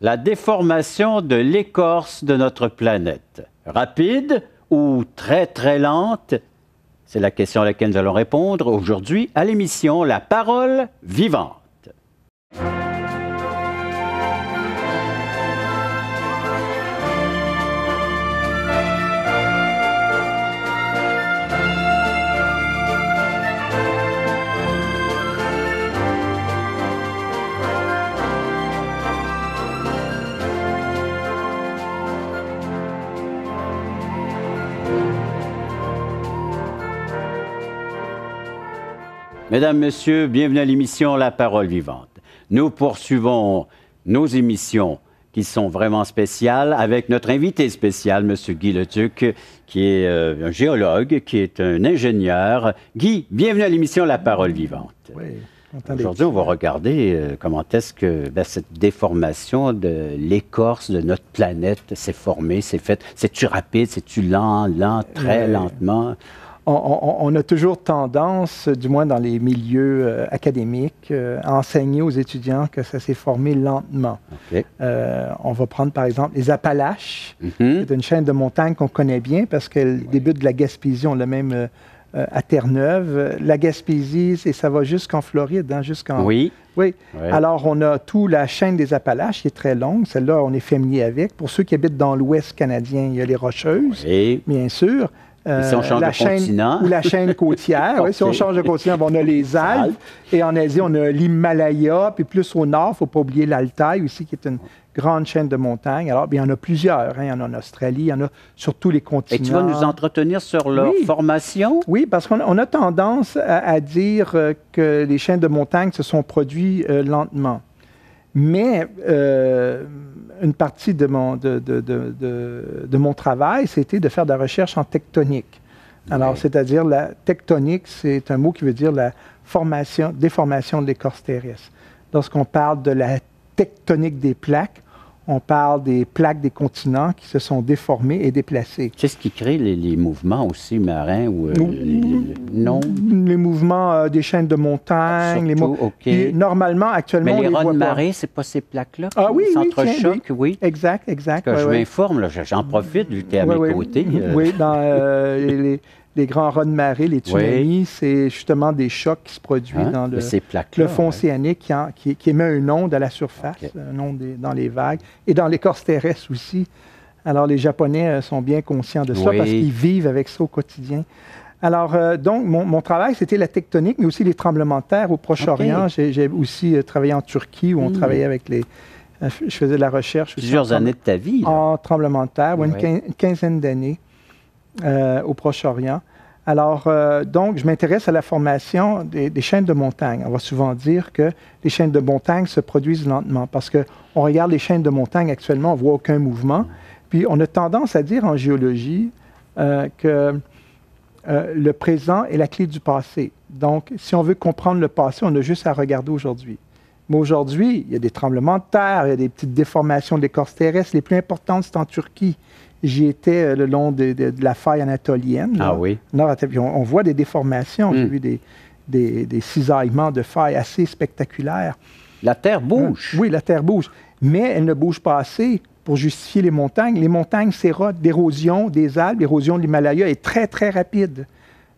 La déformation de l'écorce de notre planète. Rapide ou très, très lente? C'est la question à laquelle nous allons répondre aujourd'hui à l'émission La Parole vivante. Mesdames, Messieurs, bienvenue à l'émission La Parole vivante. Nous poursuivons nos émissions qui sont vraiment spéciales avec notre invité spécial, M. Guy Leduc, qui est un géologue, qui est un ingénieur. Guy, bienvenue à l'émission La Parole vivante. Oui, aujourd'hui, on va regarder comment est-ce que cette déformation de l'écorce de notre planète s'est formée, s'est faite. C'est-tu rapide, c'est-tu lent, très lentement? On a toujours tendance, du moins dans les milieux académiques, à enseigner aux étudiants que ça s'est formé lentement. Okay. On va prendre par exemple les Appalaches. C'est une chaîne de montagnes qu'on connaît bien parce qu'elle débute de la Gaspésie, on l'a même à Terre-Neuve. La Gaspésie, et ça va jusqu'en Floride, hein, jusqu'en... Oui. Oui. Alors, on a toute la chaîne des Appalaches qui est très longue. Celle-là, on est familier avec. Pour ceux qui habitent dans l'Ouest canadien, il y a les Rocheuses, bien sûr. Si on change de continent. Ou la chaîne côtière. Oui, si on change de continent, on a les Alpes. Et en Asie, on a l'Himalaya. Puis plus au nord, il ne faut pas oublier l'Altaï aussi, qui est une grande chaîne de montagnes. Alors, bien, il y en a plusieurs. Hein. Il y en a en Australie, il y en a sur tous les continents. Et tu vas nous entretenir sur leur formation? Oui, parce qu'on a tendance à dire que les chaînes de montagnes se sont produites lentement. Mais une partie de mon travail, c'était de faire de la recherche en tectonique. Alors, c'est-à-dire la tectonique, c'est un mot qui veut dire la déformation de l'écorce terrestre. Lorsqu'on parle de la tectonique des plaques, on parle des plaques des continents qui se sont déformées et déplacées. C'est ce qui crée les mouvements aussi marins ou non? Les mouvements des chaînes de montagnes. Normalement, actuellement, mais les ronds de marée, c'est pas ces plaques-là? Ah oui, s'entrechoquent, oui. Exact. Parce que je m'informe, j'en profite vu que tu es à mes côtés. Oui, dans les grands ronds de marée, les tsunamis, c'est justement des chocs qui se produisent dans le fond océanique qui émet une onde à la surface, une onde dans les vagues et dans l'écorce terrestre aussi. Alors, les Japonais sont bien conscients de ça parce qu'ils vivent avec ça au quotidien. Alors, donc, mon travail, c'était la tectonique, mais aussi les tremblements de terre au Proche-Orient. J'ai aussi travaillé en Turquie où on travaillait avec les... Je faisais de la recherche. Plusieurs années de ta vie. Là. En tremblement de terre, une quinzaine d'années. Au Proche-Orient. Alors, donc, je m'intéresse à la formation des chaînes de montagnes. On va souvent dire que les chaînes de montagnes se produisent lentement parce qu'on regarde les chaînes de montagnes actuellement, on ne voit aucun mouvement. Puis, on a tendance à dire en géologie que le présent est la clé du passé. Donc, si on veut comprendre le passé, on a juste à regarder aujourd'hui. Mais aujourd'hui, il y a des tremblements de terre, il y a des petites déformations de l'écorce terrestre. Les plus importantes, c'est en Turquie. J'y étais le long de la faille anatolienne. Ah oui? On voit des déformations. J'ai vu des cisaillements de failles assez spectaculaires. La Terre bouge? Oui, la Terre bouge. Mais elle ne bouge pas assez pour justifier les montagnes. Les montagnes s'érodent. L'érosion des Alpes, l'érosion de l'Himalaya est très, très rapide.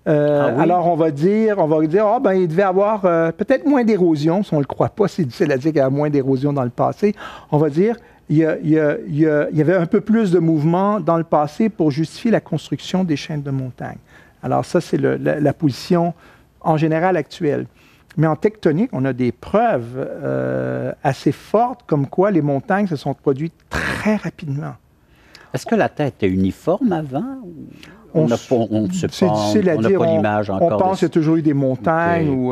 Alors, on va dire, il devait avoir peut-être moins d'érosion. Si on ne le croit pas, c'est difficile à dire qu'il y a moins d'érosion dans le passé. On va dire... Il y avait un peu plus de mouvement dans le passé pour justifier la construction des chaînes de montagnes. Alors ça, c'est la position en général actuelle. Mais en tectonique, on a des preuves assez fortes comme quoi les montagnes se sont produites très rapidement. Est-ce que la Terre était uniforme avant? On n'a pas l'image encore. On pense qu'il y a toujours eu des montagnes.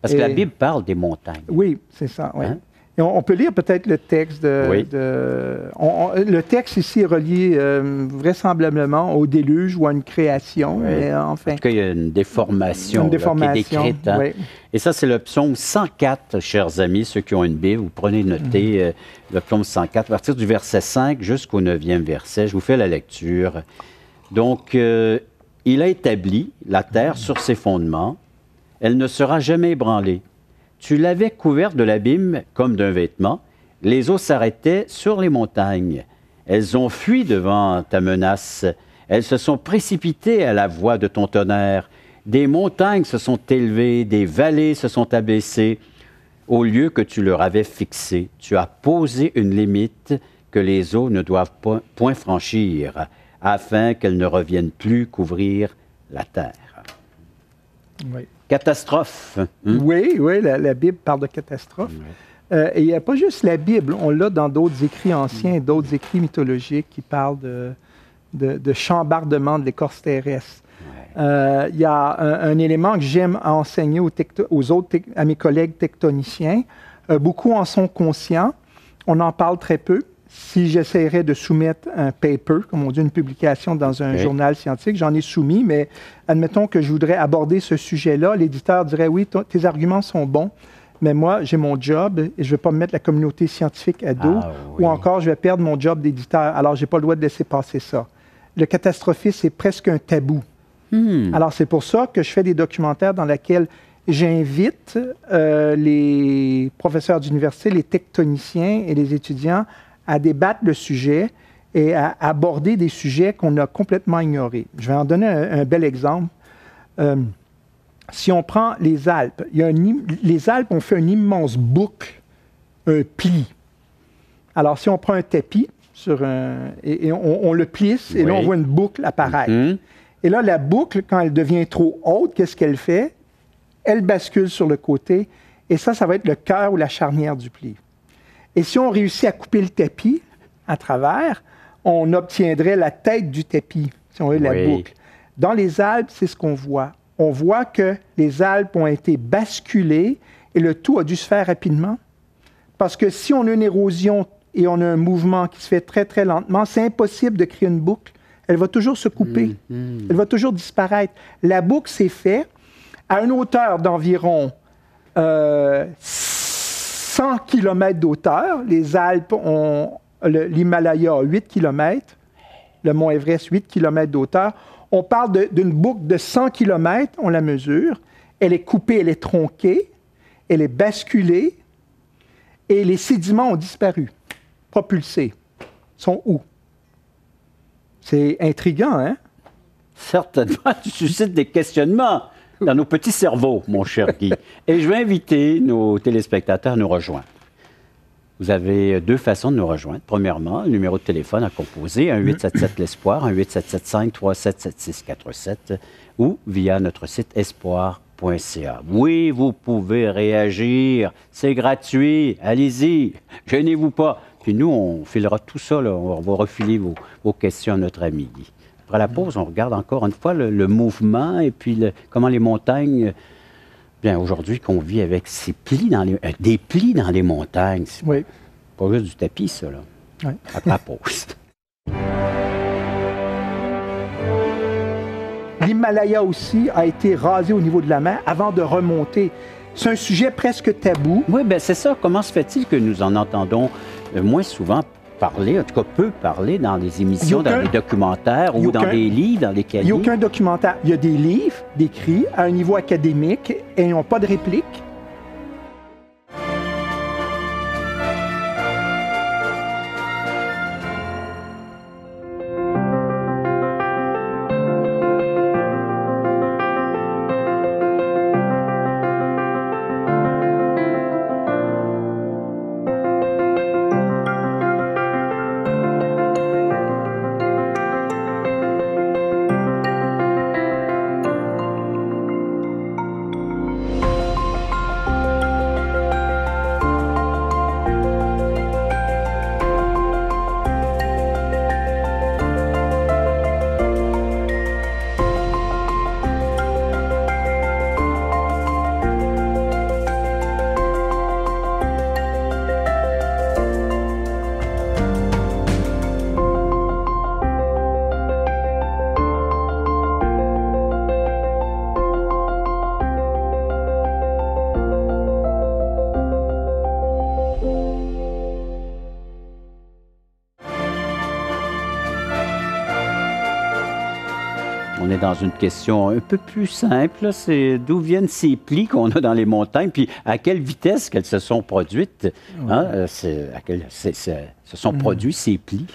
Parce que la Bible parle des montagnes. Oui, c'est ça. Oui. Hein? Et on peut lire peut-être le texte le texte ici est relié vraisemblablement au déluge ou à une création. Mais enfin, en tout cas, il y a une déformation, qui est décrite. Hein? Oui. Et ça, c'est le psaume 104, chers amis, ceux qui ont une Bible. Vous prenez noter le psaume 104, à partir du verset 5 jusqu'au 9e verset. Je vous fais la lecture. Donc, il a établi la terre sur ses fondements. Elle ne sera jamais ébranlée. Tu l'avais couverte de l'abîme comme d'un vêtement, Les eaux s'arrêtaient sur les montagnes. Elles ont fui devant ta menace. Elles se sont précipitées à la voix de ton tonnerre. Des montagnes se sont élevées, des vallées se sont abaissées. Au lieu que tu leur avais fixé, tu as posé une limite que les eaux ne doivent point franchir, afin qu'elles ne reviennent plus couvrir la terre. Oui. Catastrophe. Oui, la Bible parle de catastrophe. Oui. Et il n'y a pas juste la Bible, on l'a dans d'autres écrits anciens, d'autres écrits mythologiques qui parlent de chambardement de l'écorce terrestre. Il y a un élément que j'aime enseigner à mes collègues tectoniciens. Beaucoup en sont conscients. On en parle très peu. Si j'essaierais de soumettre un paper, comme on dit, une publication dans un journal scientifique, j'en ai soumis, mais admettons que je voudrais aborder ce sujet-là, l'éditeur dirait « Oui, tes arguments sont bons, mais moi, j'ai mon job et je ne vais pas me mettre la communauté scientifique à dos, ou encore je vais perdre mon job d'éditeur, alors je n'ai pas le droit de laisser passer ça. » Le catastrophisme, c'est presque un tabou. Alors, c'est pour ça que je fais des documentaires dans lesquels j'invite les professeurs d'université, les tectoniciens et les étudiants à débattre le sujet et à aborder des sujets qu'on a complètement ignorés. Je vais en donner un bel exemple. Si on prend les Alpes, les Alpes ont fait une immense boucle, un pli. Alors, si on prend un tapis et on le plisse, et là, on voit une boucle apparaître. Et là, la boucle, quand elle devient trop haute, qu'est-ce qu'elle fait? Elle bascule sur le côté, et ça va être le cœur ou la charnière du pli. Et si on réussit à couper le tapis à travers, on obtiendrait la tête du tapis, si on veut la boucle. Dans les Alpes, c'est ce qu'on voit. On voit que les Alpes ont été basculées, et le tout a dû se faire rapidement. Parce que si on a une érosion et on a un mouvement qui se fait très, très lentement, c'est impossible de créer une boucle. Elle va toujours se couper. Elle va toujours disparaître. La boucle s'est faite à une hauteur d'environ 100 km d'auteur. Les Alpes ont... L'Himalaya a 8 km. Le mont Everest, 8 km d'auteur. On parle d'une boucle de 100 km, on la mesure. Elle est coupée, elle est tronquée, elle est basculée et les sédiments ont disparu, propulsés. Ils sont où? C'est intriguant, hein? Certainement, tu suscites des questionnements dans nos petits cerveaux, mon cher Guy. Et je vais inviter nos téléspectateurs à nous rejoindre. Vous avez deux façons de nous rejoindre. Premièrement, le numéro de téléphone à composer, 1-877-l'Espoir, 1-877-537-7647 ou via notre site espoir.ca. Oui, vous pouvez réagir, c'est gratuit, allez-y, gênez-vous pas. Puis nous, on filera tout ça, là. On va refiler vos questions à notre ami Guy. Après la pause, on regarde encore une fois le mouvement et puis comment les montagnes... Bien, aujourd'hui, qu'on vit avec ces plis des plis dans les montagnes. C'est pas juste du tapis, ça, là. Oui. Après la pause. L'Himalaya aussi a été rasé au niveau de la mer avant de remonter. C'est un sujet presque tabou. Oui, bien, c'est ça. Comment se fait-il que nous en entendons moins souvent parler, en tout cas peu parler dans les émissions, dans les documentaires ou dans des livres, dans des cahiers? Il n'y a aucun documentaire. Il y a des livres décrits à un niveau académique et ils n'ont pas de réplique. est dans une question un peu plus simple. C'est d'où viennent ces plis qu'on a dans les montagnes, puis à quelle vitesse qu'elles se sont produites. Hein? Se sont produits ces plis.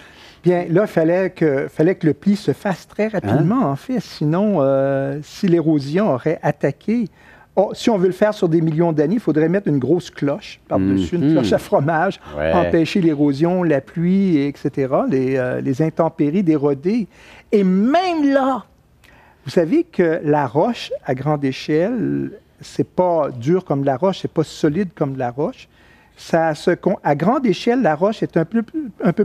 Bien, là, il fallait que le pli se fasse très rapidement, en fait. Sinon, si l'érosion aurait attaqué... si on veut le faire sur des millions d'années, il faudrait mettre une grosse cloche par-dessus, une cloche à fromage, empêcher l'érosion, la pluie, etc., les intempéries d'éroder. Et même là, vous savez que la roche à grande échelle, c'est pas dur comme la roche, c'est pas solide comme la roche. À grande échelle, la roche est un peu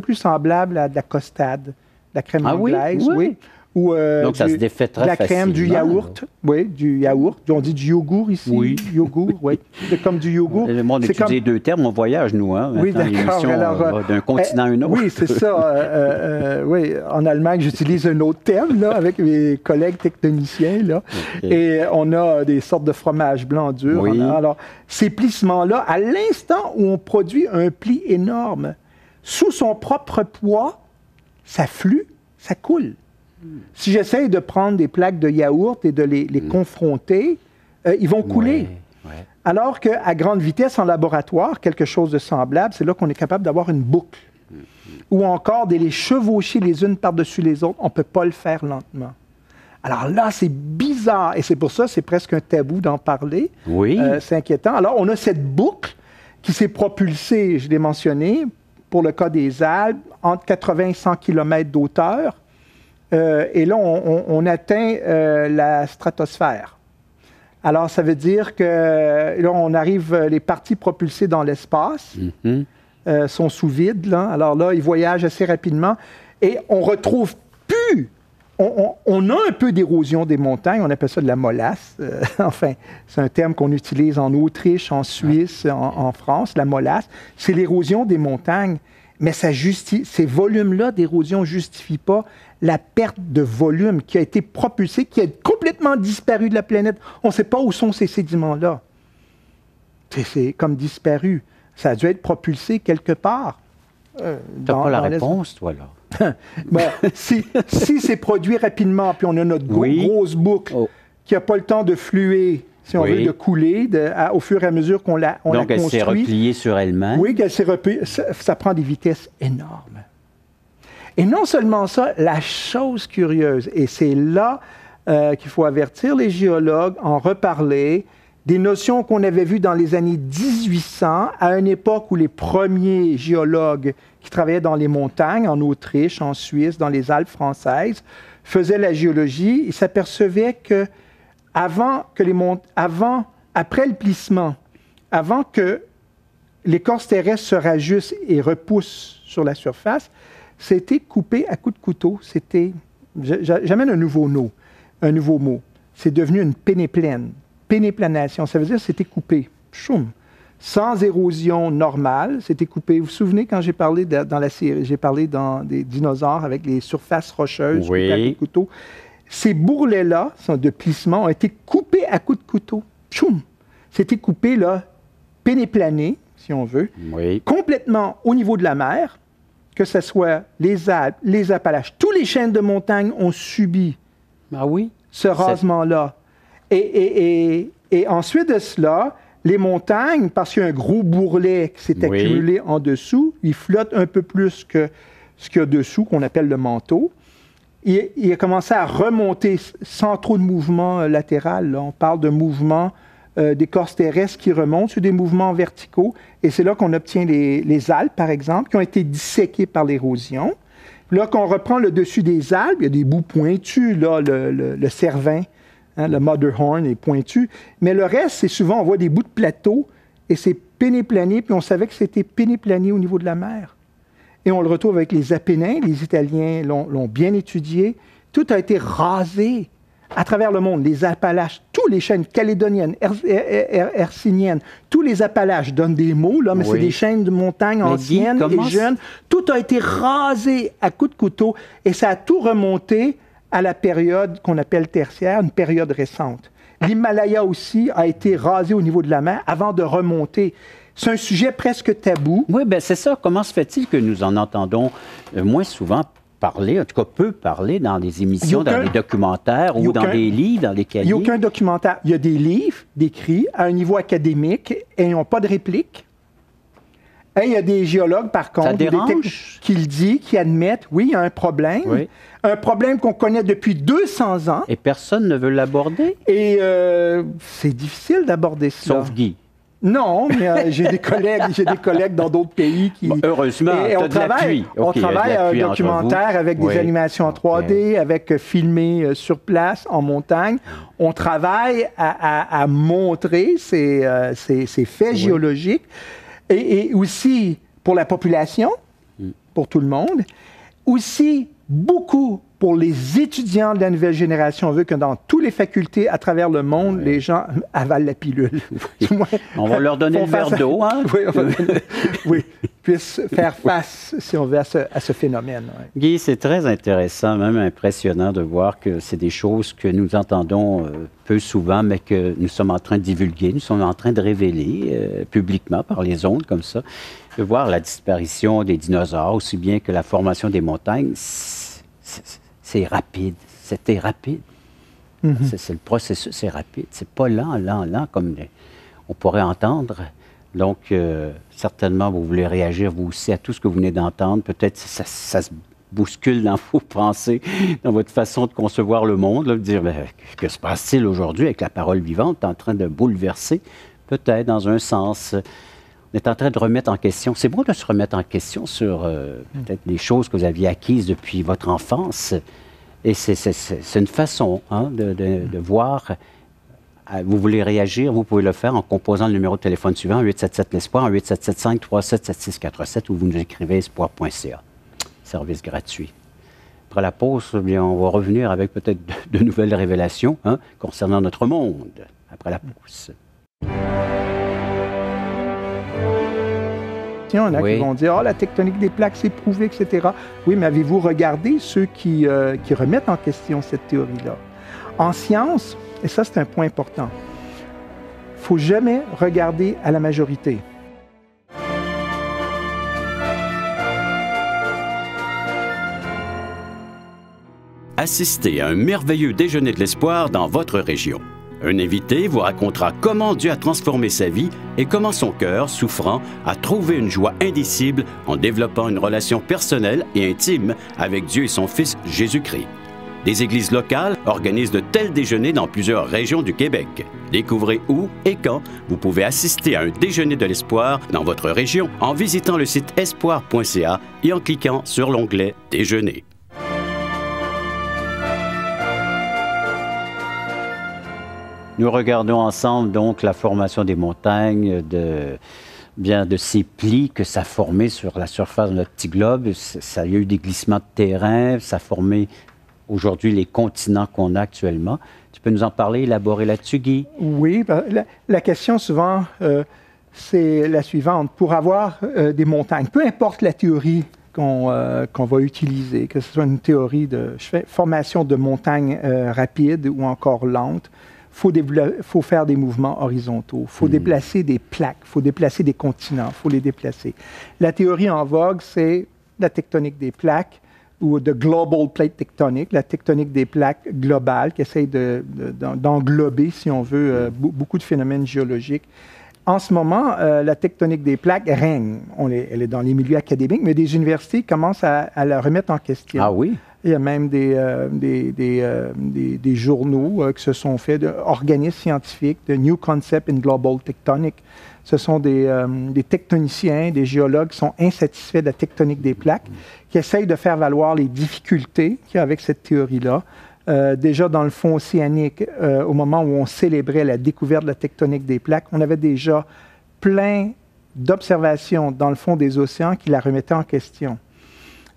plus semblable à de la costade, la crème anglaise, oui. Ou, donc, ça se défait très facilement. La crème, du yaourt. Oui, du yaourt. On dit du yogourt ici. Oui. Yogourt, oui. C'est comme du yogourt. Le monde utilise deux termes, on voyage, nous. Hein, oui, d'accord. Alors, d'un continent à un autre. Oui, c'est ça. Oui, en Allemagne, j'utilise un autre terme, là, avec mes collègues techniciens, là. Okay. Et on a des sortes de fromage blanc dur. Oui. Alors, ces plissements-là, à l'instant où on produit un pli énorme, sous son propre poids, ça flue, ça coule. Si j'essaye de prendre des plaques de yaourt et de les confronter, ils vont couler. Ouais. Alors qu'à grande vitesse en laboratoire, quelque chose de semblable, c'est là qu'on est capable d'avoir une boucle. Ou encore de les chevaucher les unes par-dessus les autres. On ne peut pas le faire lentement. Alors là, c'est bizarre. Et c'est pour ça, c'est presque un tabou d'en parler. Oui. C'est inquiétant. Alors, on a cette boucle qui s'est propulsée, je l'ai mentionné, pour le cas des Alpes, entre 80 et 100 km d'auteur. Et là, on atteint la stratosphère. Alors, ça veut dire que là, on arrive, les parties propulsées dans l'espace sont sous vide. Là. Alors là, ils voyagent assez rapidement et on retrouve plus. On a un peu d'érosion des montagnes, on appelle ça de la molasse. Enfin, c'est un terme qu'on utilise en Autriche, en Suisse, en France, la molasse. C'est l'érosion des montagnes, mais ces volumes-là d'érosion ne justifient pas la perte de volume qui a été propulsée, qui a complètement disparu de la planète. On ne sait pas où sont ces sédiments-là. C'est comme disparu. Ça a dû être propulsé quelque part. Tu n'as pas la réponse, toi, là. Bon, si c'est produit rapidement, puis on a notre grosse boucle qui n'a pas le temps de fluer, si on veut, de couler au fur et à mesure qu'on la construit. Donc, elle s'est repliée sur elle-même. Oui, qu'elle s'est repliée. Ça prend des vitesses énormes. Et non seulement ça, la chose curieuse, et c'est là qu'il faut avertir les géologues, en reparler, des notions qu'on avait vues dans les années 1800, à une époque où les premiers géologues qui travaillaient dans les montagnes, en Autriche, en Suisse, dans les Alpes françaises, faisaient la géologie, ils s'apercevaient que après le plissement, avant que l'écorce terrestre se rajuste et repousse sur la surface, c'était coupé à coups de couteau. J'amène un nouveau mot. C'est devenu une pénéplène. Pénéplanation, ça veut dire que c'était coupé. Choum. Sans érosion normale, c'était coupé. Vous vous souvenez quand j'ai parlé dans la série, j'ai parlé dans des dinosaures avec les surfaces rocheuses coupées à coups de couteau. Ces bourrelets-là, de plissement, ont été coupés à coups de couteau. Choum. C'était coupé, là, pénéplané, si on veut, complètement au niveau de la mer, que ce soit les Alpes, les Appalaches, tous les chaînes de montagnes ont subi ce rasement-là. Et ensuite de cela, les montagnes, parce qu'il y a un gros bourrelet qui s'est accumulé en dessous, il flotte un peu plus que ce qu'il y a dessous, qu'on appelle le manteau. Il a commencé à remonter sans trop de mouvement latéral. Là. On parle de mouvement d'écorce terrestre qui remontent sur des mouvements verticaux. Et c'est là qu'on obtient les Alpes, par exemple, qui ont été disséquées par l'érosion. Là, qu'on reprend le dessus des Alpes, il y a des bouts pointus, là, le Cervin, hein, le Matterhorn est pointu. Mais le reste, c'est souvent, on voit des bouts de plateau et c'est pénéplané, puis on savait que c'était pénéplané au niveau de la mer. Et on le retrouve avec les Apennins, les Italiens l'ont bien étudié. Tout a été rasé à travers le monde, les Appalaches, tous les chaînes calédoniennes, hercyniennes, tous les Appalaches donnent des mots, là, mais c'est des chaînes de montagnes anciennes et jeunes. Tout a été rasé à coups de couteau et ça a tout remonté à la période qu'on appelle tertiaire, une période récente. L'Himalaya aussi a été rasé au niveau de la mer avant de remonter. C'est un sujet presque tabou. Oui, bien c'est ça. Comment se fait-il que nous en entendons moins souvent parler, en tout cas peut parler dans des émissions, dans des documentaires ou dans des livres, dans des cahiers. Il n'y a aucun documentaire. Il y a des livres décrits à un niveau académique et ils n'ont pas de réplique. Et il y a des géologues, par contre, qui le disent, qui admettent, oui, il y a un problème. Oui. Un problème qu'on connaît depuis 200 ans. Et personne ne veut l'aborder. Et c'est difficile d'aborder ça. Sauf Guy. Non, mais j'ai des collègues dans d'autres pays qui... Bon, heureusement, on travaille à un documentaire avec des animations en 3D, avec filmé sur place, en montagne. On travaille à montrer ces faits géologiques. Et aussi pour la population, pour tout le monde. Aussi, beaucoup pour les étudiants de la nouvelle génération. On veut que dans toutes les facultés à travers le monde, les gens avalent la pilule. On va leur donner le verre d'eau, hein? Oui, puissent faire face, si on veut, à ce phénomène. Ouais. Guy, c'est très intéressant, même impressionnant de voir que c'est des choses que nous entendons peu souvent, mais que nous sommes en train de divulguer, nous sommes en train de révéler publiquement par les ondes comme ça. De voir la disparition des dinosaures, aussi bien que la formation des montagnes, c'est rapide. C'était rapide. C'est le processus, c'est rapide. C'est pas lent, comme on pourrait entendre. Donc, certainement, vous voulez réagir, vous aussi, à tout ce que vous venez d'entendre. Peut-être ça se bouscule dans vos pensées, dans votre façon de concevoir le monde. Là, de dire, que se passe-t-il aujourd'hui avec la parole vivante en train de bouleverser? Peut-être, dans un sens... On est en train de remettre en question. C'est bon de se remettre en question sur peut-être les choses que vous aviez acquises depuis votre enfance. Et c'est une façon de voir. Vous voulez réagir, vous pouvez le faire en composant le numéro de téléphone suivant, 877-l'Espoir, 877-537-7647, ou vous nous écrivez espoir.ca. Service gratuit. Après la pause, bien, on va revenir avec peut-être de nouvelles révélations concernant notre monde. Après la pause. Il y en a qui vont dire « Ah, la tectonique des plaques, c'est prouvé, etc. » Oui, mais avez-vous regardé ceux qui remettent en question cette théorie-là? En science, et ça, c'est un point important, il ne faut jamais regarder à la majorité. Assistez à un merveilleux déjeuner de l'espoir dans votre région. Un invité vous racontera comment Dieu a transformé sa vie et comment son cœur, souffrant, a trouvé une joie indicible en développant une relation personnelle et intime avec Dieu et son Fils Jésus-Christ. Des églises locales organisent de tels déjeuners dans plusieurs régions du Québec. Découvrez où et quand vous pouvez assister à un déjeuner de l'espoir dans votre région en visitant le site espoir.ca et en cliquant sur l'onglet « Déjeuner ». Nous regardons ensemble donc la formation des montagnes, de ces plis que ça a formé sur la surface de notre petit globe. Ça, il y a eu des glissements de terrain, ça a formé aujourd'hui les continents qu'on a actuellement. Tu peux nous en parler, élaborer là-dessus, Guy? Oui, la question souvent, c'est la suivante. Pour avoir des montagnes, peu importe la théorie qu'on va utiliser, que ce soit une théorie de formation de montagnes rapides ou encore lentes, il faut faire des mouvements horizontaux, il faut déplacer des plaques, il faut déplacer des continents, il faut les déplacer. La théorie en vogue, c'est la tectonique des plaques ou de global plate tectonic, la tectonique des plaques globale qui essaye d'englober, si on veut, beaucoup de phénomènes géologiques. En ce moment, la tectonique des plaques règne. Elle est dans les milieux académiques, mais des universités commencent à la remettre en question. Ah oui? Il y a même des journaux qui se sont faits, d'organismes scientifiques, de New Concept in Global Tectonic. Ce sont des tectoniciens, des géologues qui sont insatisfaits de la tectonique des plaques, qui essayent de faire valoir les difficultés qu'il y a avec cette théorie-là. Déjà dans le fond océanique, au moment où on célébrait la découverte de la tectonique des plaques, on avait déjà plein d'observations dans le fond des océans qui la remettaient en question.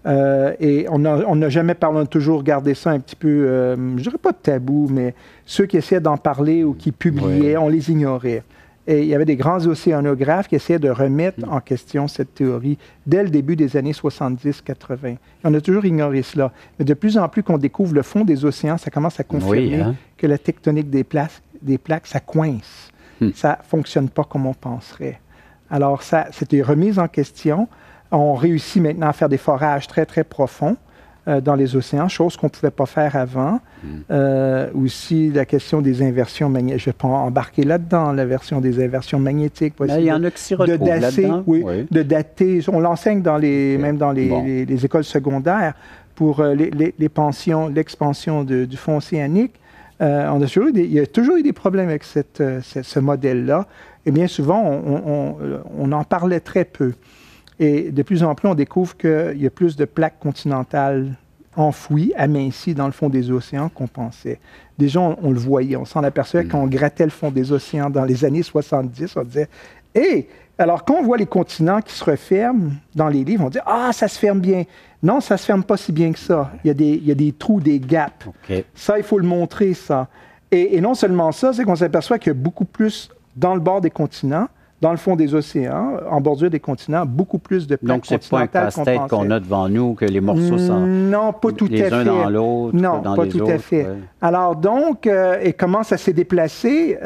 Et on n'a jamais parlé, on a toujours gardé ça un petit peu, je dirais pas de tabou, mais ceux qui essayaient d'en parler ou qui publiaient, on les ignorait. Et il y avait des grands océanographes qui essayaient de remettre en question cette théorie dès le début des années 70-80. On a toujours ignoré cela. Mais de plus en plus qu'on découvre le fond des océans, ça commence à confirmer que la tectonique des plaques, ça coince. Ça ne fonctionne pas comme on penserait. Alors, c'était remis en question. On réussit maintenant à faire des forages très, très profonds dans les océans, chose qu'on ne pouvait pas faire avant. Aussi, la question des inversions magnétiques. Je ne vais pas embarquer là-dedans, la version des inversions magnétiques. Il y en a qui s'y retrouvent là-dedans. Oui, de dater. On l'enseigne même dans les écoles secondaires pour l'expansion du fond océanique. Il y a toujours eu des problèmes avec ce modèle-là. Et bien souvent, on en parlait très peu. Et de plus en plus, on découvre qu'il y a plus de plaques continentales enfouies, amincies dans le fond des océans qu'on pensait. Déjà, on le voyait, on s'en apercevait quand on grattait le fond des océans dans les années 70, on disait « Hey! » Alors, quand on voit les continents qui se referment dans les livres, on dit « Ah, ça se ferme bien! » Non, ça ne se ferme pas si bien que ça. Il y a des trous, des gaps. Okay. Ça, il faut le montrer, ça. Et non seulement ça, c'est qu'on s'aperçoit qu'il y a beaucoup plus dans le bord des continents, dans le fond des océans, en bordure des continents, beaucoup plus de plaques continentales. Donc, c'est pas un casse-tête qu'on a devant nous, que les morceaux sont non, pas tout les à uns fait. dans l'autre, non, dans pas les tout autres. À fait. Ouais. Alors donc, et comment ça s'est déplacé?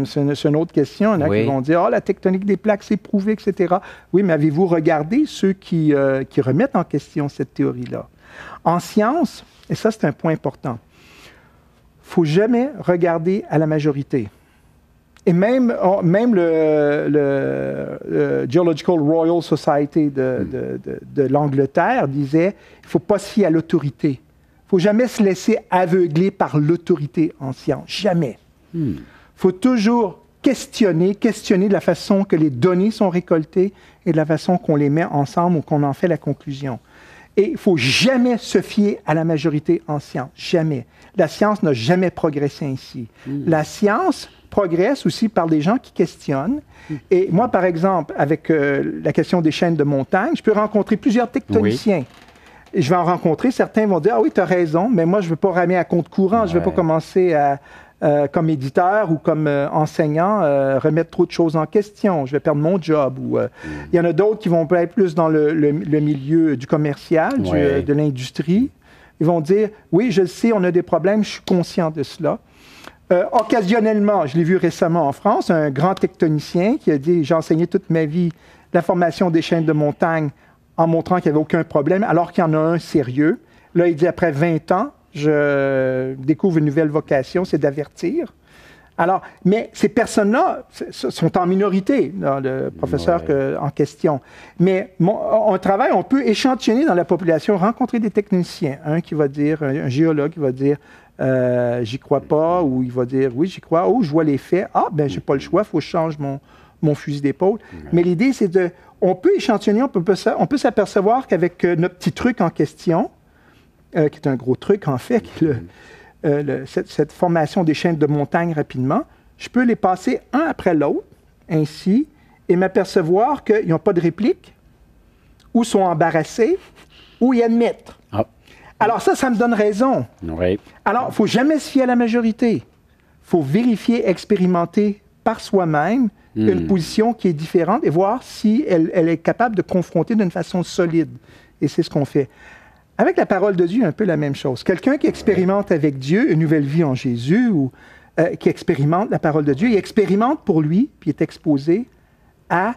C'est une autre question. Il y en a qui vont dire, la tectonique des plaques, c'est prouvé, etc. Oui, mais avez-vous regardé ceux qui remettent en question cette théorie-là? En science, et ça c'est un point important, il ne faut jamais regarder à la majorité. Et même le Geological Royal Society de l'Angleterre disait qu'il ne faut pas se fier à l'autorité. Il ne faut jamais se laisser aveugler par l'autorité en science. Jamais. Il faut toujours questionner de la façon que les données sont récoltées et de la façon qu'on les met ensemble ou qu'on en fait la conclusion. Et il ne faut jamais se fier à la majorité en science. Jamais. La science n'a jamais progressé ainsi. La science progresse aussi par des gens qui questionnent. Et moi, par exemple, avec la question des chaînes de montagne, je peux rencontrer plusieurs tectoniciens. Et je vais en rencontrer. Certains vont dire « Ah oui, tu as raison, mais moi, je ne veux pas ramer à compte courant. Je ne veux pas commencer comme éditeur ou comme enseignant, remettre trop de choses en question. Je vais perdre mon job. » Il y en a d'autres qui vont être plus dans le milieu du commercial, de l'industrie. Ils vont dire « Oui, je le sais, on a des problèmes, je suis conscient de cela. » Occasionnellement, je l'ai vu récemment en France, un grand tectonicien qui a dit « J'ai enseigné toute ma vie la formation des chaînes de montagne en montrant qu'il n'y avait aucun problème, alors qu'il y en a un sérieux. » Là, il dit « Après 20 ans, je découvre une nouvelle vocation, c'est d'avertir. » Alors, mais ces personnes-là sont en minorité, le professeur en question. Mais on travaille, on peut échantillonner dans la population, rencontrer des techniciens. Un qui va dire, un géologue qui va dire j'y crois pas, ou il va dire oui, j'y crois, oh, je vois les faits, ah, ben, j'ai pas le choix, il faut que je change mon fusil d'épaule. Mais l'idée, c'est on peut échantillonner, on peut s'apercevoir qu'avec notre petit truc en question, qui est un gros truc en fait, cette formation des chaînes de montagne rapidement, je peux les passer un après l'autre, ainsi, et m'apercevoir qu'ils n'ont pas de réplique, ou sont embarrassés, ou ils admettent. Ah. Alors ça me donne raison. Oui. Alors, il ne faut jamais se fier à la majorité. Il faut vérifier, expérimenter par soi-même une position qui est différente et voir si elle est capable de confronter d'une façon solide. Et c'est ce qu'on fait. Avec la parole de Dieu, un peu la même chose. Quelqu'un qui expérimente avec Dieu une nouvelle vie en Jésus ou qui expérimente la parole de Dieu, il expérimente pour lui, puis est exposé à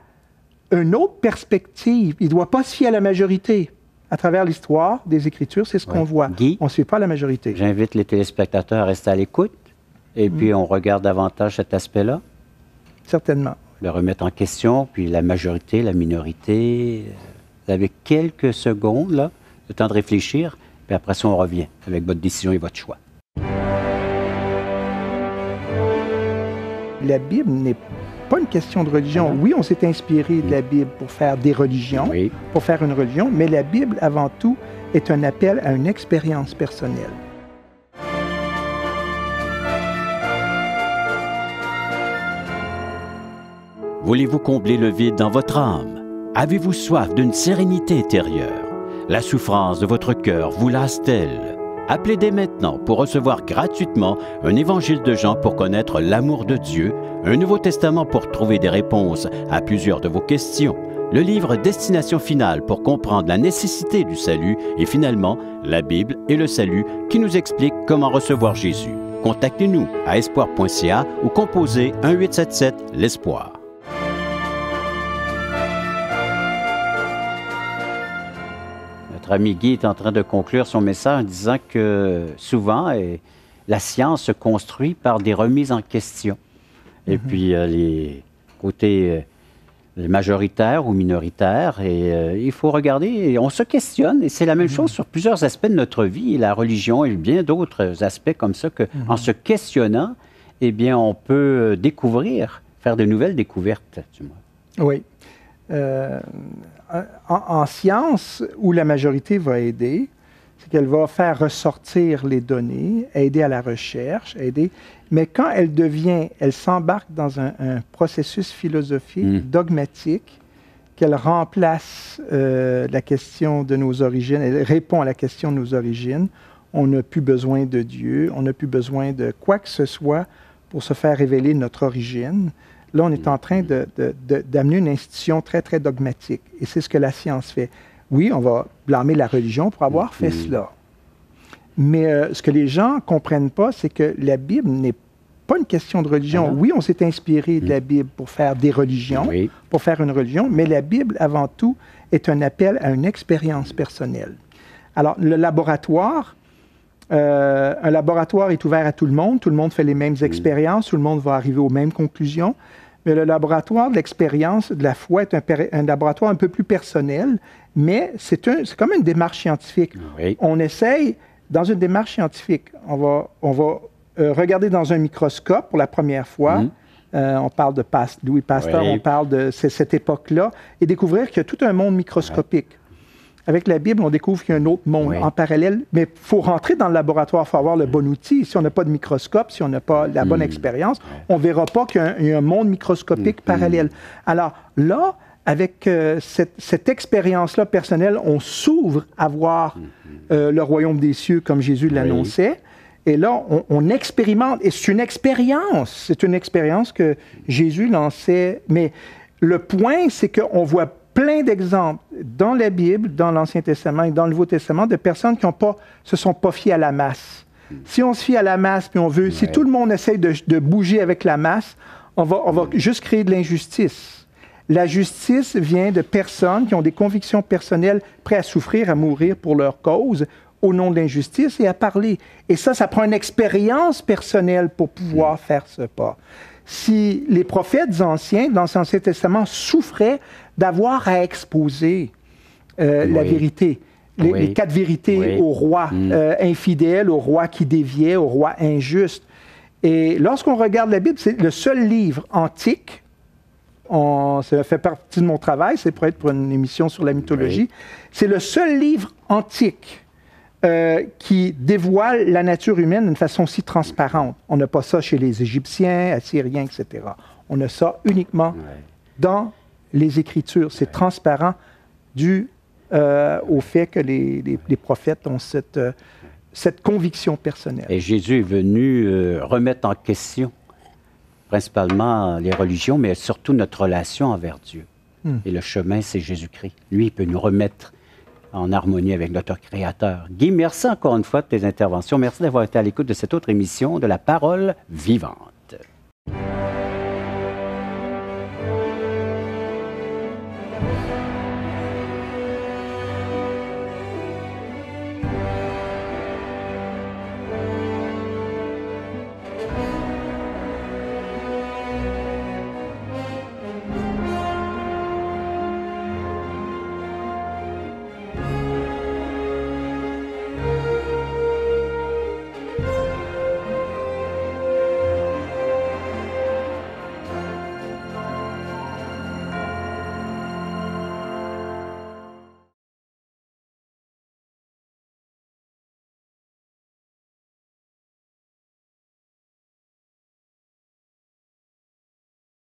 une autre perspective. Il ne doit pas se fier à la majorité. À travers l'histoire des Écritures, c'est ce qu'on voit. Guy, on ne suit pas la majorité. J'invite les téléspectateurs à rester à l'écoute et puis on regarde davantage cet aspect-là. Certainement. Le remettre en question, puis la majorité, la minorité. Vous avez quelques secondes, là, le temps de réfléchir, puis après ça, on revient avec votre décision et votre choix. La Bible n'est pas une question de religion. Oui, on s'est inspiré de la Bible pour faire des religions, pour faire une religion, mais la Bible, avant tout, est un appel à une expérience personnelle. Voulez-vous combler le vide dans votre âme? Avez-vous soif d'une sérénité intérieure? La souffrance de votre cœur vous lasse-t-elle? Appelez dès maintenant pour recevoir gratuitement un évangile de Jean pour connaître l'amour de Dieu, un Nouveau Testament pour trouver des réponses à plusieurs de vos questions, le livre Destination finale pour comprendre la nécessité du salut et finalement la Bible et le salut qui nous explique comment recevoir Jésus. Contactez-nous à espoir.ca ou composez 1-877-l'Espoir. notre ami Guy est en train de conclure son message en disant que souvent, la science se construit par des remises en question. Et puis, les côtés majoritaires ou minoritaires, et il faut regarder, et on se questionne, et c'est la même chose sur plusieurs aspects de notre vie, la religion et bien d'autres aspects comme ça, qu'en se questionnant, eh bien, on peut découvrir, faire de nouvelles découvertes, du moins. Oui. En science, où la majorité va aider, c'est qu'elle va faire ressortir les données, aider à la recherche, aider. Mais quand elle s'embarque dans un processus philosophique dogmatique, qu'elle remplace la question de nos origines, elle répond à la question de nos origines, on n'a plus besoin de Dieu, on n'a plus besoin de quoi que ce soit pour se faire révéler notre origine. Là, on est en train d'amener une institution très, très dogmatique. Et c'est ce que la science fait. Oui, on va blâmer la religion pour avoir fait cela. Mais ce que les gens ne comprennent pas, c'est que la Bible n'est pas une question de religion. Oui, on s'est inspiré de la Bible pour faire des religions, pour faire une religion, mais la Bible, avant tout, est un appel à une expérience personnelle. Alors, le laboratoire, un laboratoire est ouvert à tout le monde fait les mêmes expériences, tout le monde va arriver aux mêmes conclusions. Mais le laboratoire de l'expérience, de la foi, est un laboratoire un peu plus personnel, mais c'est comme une démarche scientifique. On essaye, dans une démarche scientifique, on va regarder dans un microscope pour la première fois, on parle de Louis Pasteur, on parle de cette époque-là, et découvrir qu'il y a tout un monde microscopique. Avec la Bible, on découvre qu'il y a un autre monde en parallèle, mais il faut rentrer dans le laboratoire, il faut avoir le bon outil. Si on n'a pas de microscope, si on n'a pas la bonne expérience, on ne verra pas qu'il y a un monde microscopique parallèle. Alors là, avec cette expérience-là personnelle, on s'ouvre à voir le royaume des cieux comme Jésus l'annonçait. Et là, on expérimente, et c'est une expérience que Jésus lançait. Mais le point, c'est qu'on voit plein d'exemples dans la Bible, dans l'Ancien Testament et dans le Nouveau Testament de personnes qui se sont pas fiées à la masse. Si on se fie à la masse, puis si tout le monde essaye de bouger avec la masse, on va juste créer de l'injustice. La justice vient de personnes qui ont des convictions personnelles, prêtes à souffrir, à mourir pour leur cause, au nom de l'injustice et à parler. Et ça prend une expérience personnelle pour pouvoir faire ce pas. Si les prophètes anciens, dans l'Ancien Testament, souffraient d'avoir à exposer la vérité, les 4 vérités au roi infidèle, au roi qui déviait, au roi injuste. Et lorsqu'on regarde la Bible, c'est le seul livre antique, ça fait partie de mon travail, c'est pour être pour une émission sur la mythologie, c'est le seul livre antique qui dévoile la nature humaine d'une façon si transparente. On n'a pas ça chez les Égyptiens, Assyriens, etc. On a ça uniquement dans les Écritures. C'est transparent dû au fait que les prophètes ont cette conviction personnelle. Et Jésus est venu remettre en question principalement les religions, mais surtout notre relation envers Dieu. Et le chemin, c'est Jésus-Christ. Lui, il peut nous remettre en harmonie avec notre Créateur. Guy, merci encore une fois de tes interventions. Merci d'avoir été à l'écoute de cette autre émission de La Parole vivante.